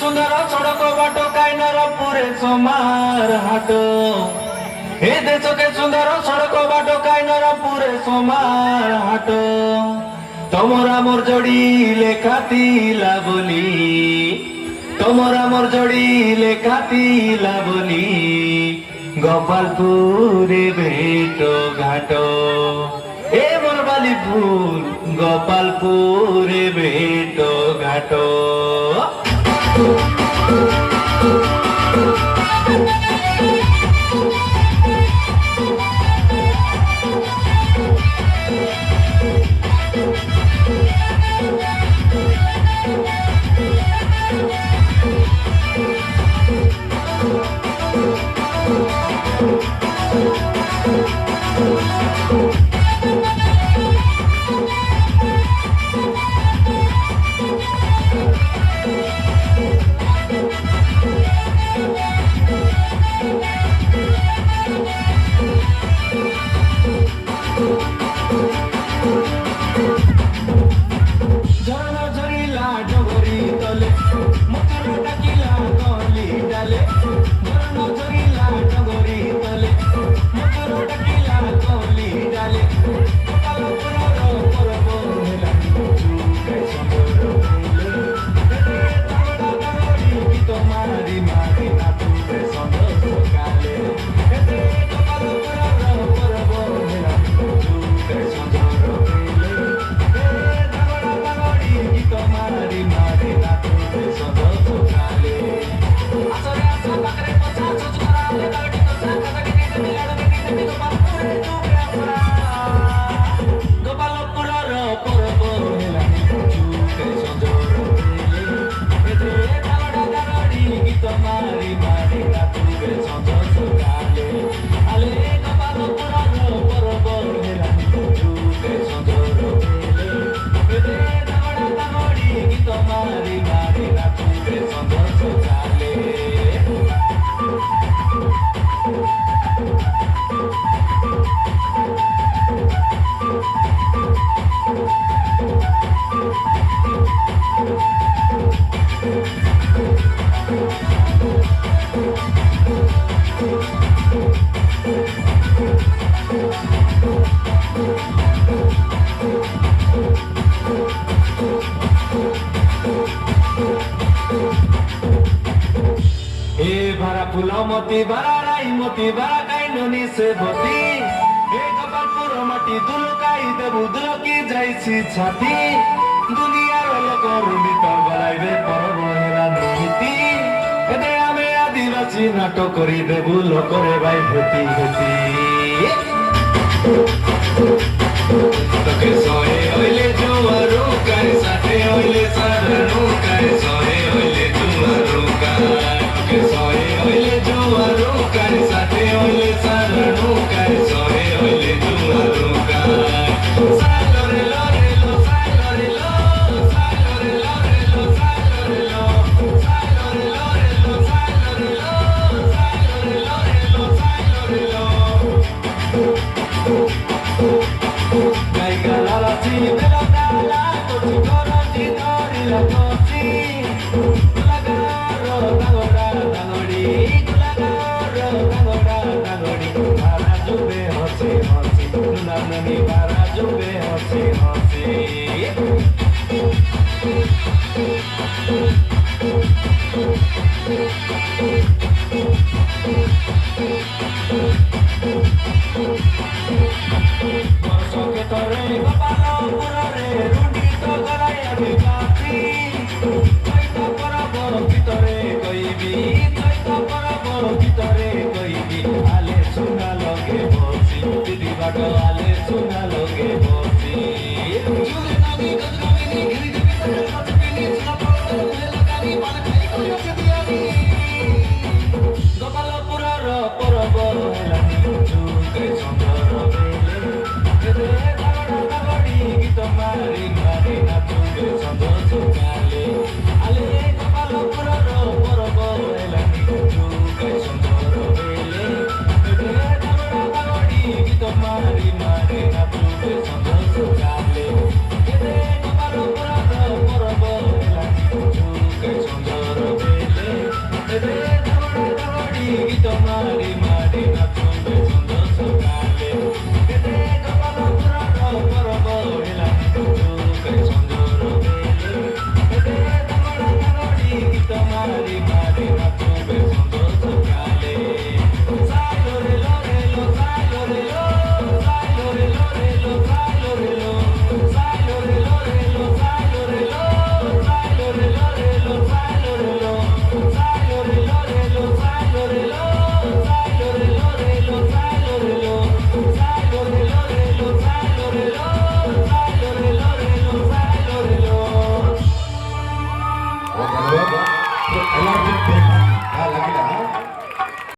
ସୁନ୍ଦର ସଡ଼କ ବାଟ କାଇନର ପୁରେ ସମାର ହାଟ ଏ ଦେଶକେ ସୁନ୍ଦର ସଡ଼କ ବାଟ କାଇନର ପୁରେ ସମାର ହାଟ ତମର ଆମର ଯୋଡ଼ି ଲେଖା ଥିଲା ବୋଲି ତମର ଆମର ଯୋଡ଼ି ଲେଖା ଥିଲା ବୋଲି গোপালপুরে ভেট ঘাট এ মোর বালি ফুল গোপালপুরে ভেট ঘাট মতি বারাই মতি বারাই ননি সে বতি এ গোপালপুর মাটি দুলকাই দেবু দুলকি যাইছি ছাতি দুনিয়ার লোকর ভিতর গলাইবে পরব হেরা নীতি এতে আমি আদিবাসী নাটক করি দেবু লোকরে ভাই ভেতি ভেতি তোকে সহে হইলে জুয়ারু কাই সাথে হইলে সারানু কাই সহে হইলে জুয়ারু কাই তোকে সহে হইলে জুয়ারু কাই সাথে হইলে সারানু কাই সহে হইলে জুয়ারু কাই সালরে লরে লো সালরে লো সালরে লরে লো সালরে লো সালরে লরে লো সালরে লো সালরে লরে লো সালরে লো Gaigalachi velodala kochi korochi dorila kochi Gulagaro dagoda dagodi Gulagaro dagoda dagodi Bara jube hosi hosi Nunanani bara jube hosi hosi Mari mari na tu ಎಲ್ಲ ಬಿಟ್ಟು ಬೇಕಾ? ಆ ಲಗ್ನ